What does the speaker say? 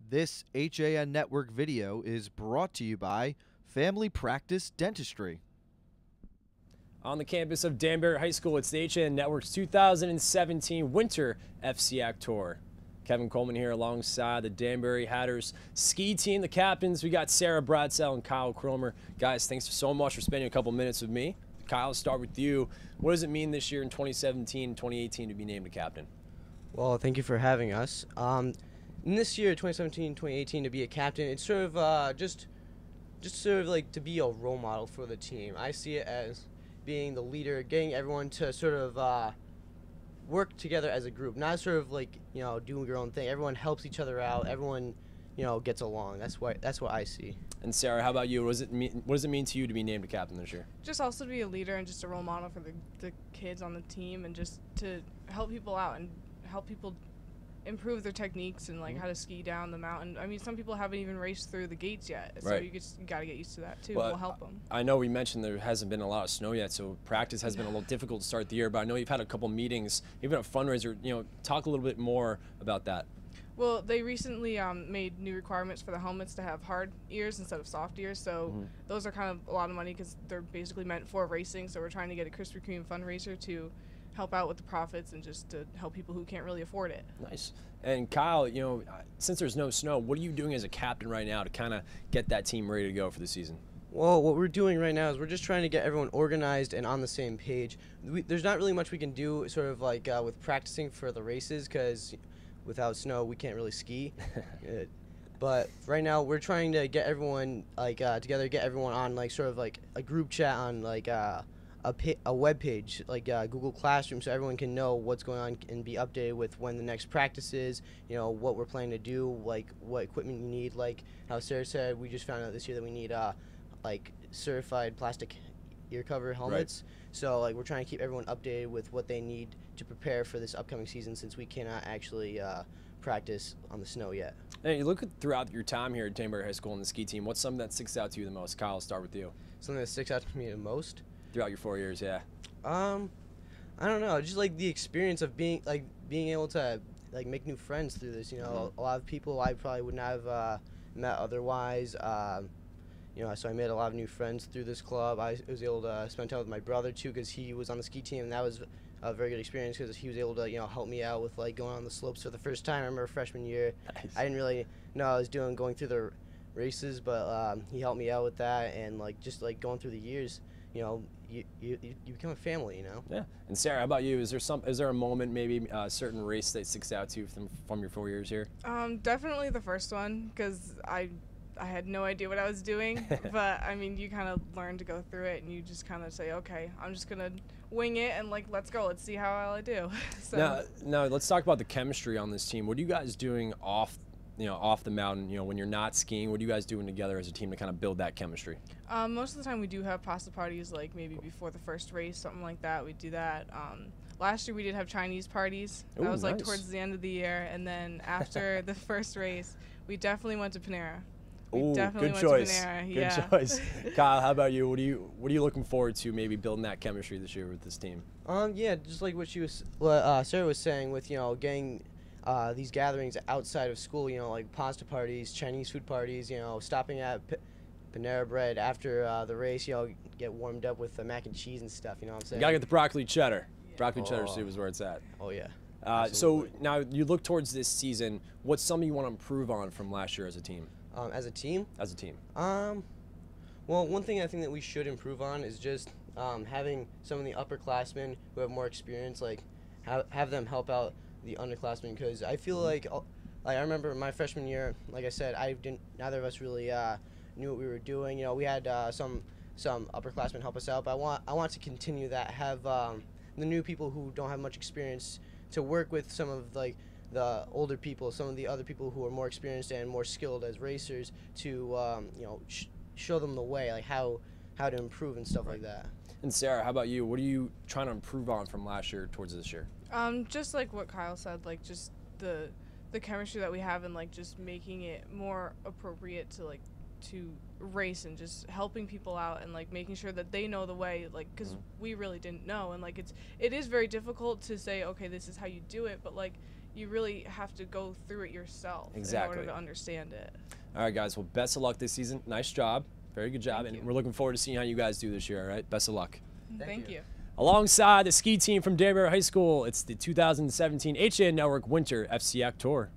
This HAN Network video is brought to you by Family Practice Dentistry. On the campus of Danbury High School, it's the HAN Network's 2017 Winter FCIAC Tour. Kevin Coleman here alongside the Danbury Hatters ski team, the captains. We got Sarah Bradsell and Kyle Krohomer. Guys, thanks so much for spending a couple minutes with me. Kyle, let's start with you. What does it mean this year in 2017 and 2018 to be named a captain? Well, thank you for having us. In this year, 2017-2018, to be a captain, it's sort of just sort of like to be a role model for the team. I see it as being the leader, getting everyone to sort of work together as a group, not sort of like, you know, doing your own thing. Everyone helps each other out. Everyone, you know, gets along. That's what I see. And Sarah, how about you? What does it mean to you to be named a captain this year? Just also to be a leader and just a role model for the kids on the team, and just to help people out and help people improve their techniques and like how to ski down the mountain. I mean, some people haven't even raced through the gates yet, so right. you got to get used to that too. Well, We'll help them. I know we mentioned there hasn't been a lot of snow yet, so practice has been a little difficult to start the year, but I know you've had a couple meetings, even a fundraiser. You know, talk a little bit more about that. Well, they recently made new requirements for the helmets to have hard ears instead of soft ears, so those are kind of a lot of money because they're basically meant for racing, so we're trying to get a Krispy Kreme fundraiser to help out with the profits and just to help people who can't really afford it. Nice. And Kyle, you know, since there's no snow, what are you doing as a captain right now to kind of get that team ready to go for the season? Well, what we're doing right now is we're just trying to get everyone organized and on the same page. There's not really much we can do sort of like with practicing for the races, because without snow we can't really ski. But right now we're trying to get everyone like together, get everyone on like sort of like a group chat on like a web page like Google Classroom, so everyone can know what's going on and be updated with when the next practice is, you know, what we're planning to do, like what equipment you need. Like how Sarah said, we just found out this year that we need like certified plastic ear cover helmets. Right. So like we're trying to keep everyone updated with what they need to prepare for this upcoming season, since we cannot actually practice on the snow yet. Hey, you look at throughout your time here at Danbury High School and the ski team, what's something that sticks out to you the most? Kyle, I'll start with you. Something that sticks out to me the most? Throughout your 4 years, yeah. I don't know, just like the experience of being able to like make new friends through this. You know, a lot of people I probably would not have met otherwise. You know, so I made a lot of new friends through this club. I was able to spend time with my brother too, because he was on the ski team, and that was a very good experience because he was able to, you know, help me out with like going on the slopes for the first time. I remember freshman year, nice. I didn't really know what I was going through the races, but he helped me out with that, and like just like going through the years, you know, you become a family, you know. Yeah. And Sarah, how about you? Is there a moment, maybe a certain race that sticks out to you from your 4 years here? Definitely the first one, because I had no idea what I was doing, but I mean, you kind of learn to go through it, and you just kind of say, okay, I'm just gonna wing it, and like, let's go, let's see how well I do. So now let's talk about the chemistry on this team. What are you guys doing off the mountain, you know, when you're not skiing? What are you guys doing together as a team to kind of build that chemistry? Most of the time we do have pasta parties, like maybe before the first race, something like that. We do that. Last year we did have Chinese parties. That was like towards the end of the year, and then after the first race, we definitely went to Panera. Ooh, good choice. Good choice. Kyle, how about you? What are you looking forward to, maybe building that chemistry this year with this team? Yeah, just like what Sarah was saying, with, you know, getting these gatherings outside of school, you know, like pasta parties, Chinese food parties, you know, stopping at Panera Bread after the race, you know, get warmed up with the mac and cheese and stuff, you know what I'm saying? You gotta get the broccoli cheddar. Yeah. Broccoli cheddar soup is where it's at. Oh yeah. So now you look towards this season, what's something you want to improve on from last year as a team? As a team? As a team. Well, one thing I think that we should improve on is just having some of the upperclassmen who have more experience, like have them help out the underclassmen, because I feel like I remember my freshman year, like I said, neither of us really knew what we were doing. You know, we had some upperclassmen help us out, but I want to continue that, have the new people who don't have much experience to work with some of like the older people, some of the other people who are more experienced and more skilled as racers, to you know, show them the way, like how to improve and stuff like that. And Sarah, how about you? What are you trying to improve on from last year towards this year? Just like what Kyle said, like just the chemistry that we have, and like just making it more appropriate to race, and just helping people out, and like making sure that they know the way, like, because we really didn't know, and like it is very difficult to say, okay, this is how you do it, but like you really have to go through it yourself Exactly. in order to understand it. All right, guys. Well, best of luck this season. Nice job. Very good job. Thank And you. we're looking forward to seeing how you guys do this year, all right? Best of luck. Thank you. you. Alongside the ski team from Danbury High School, it's the 2017 HA Network Winter FCIAC Tour.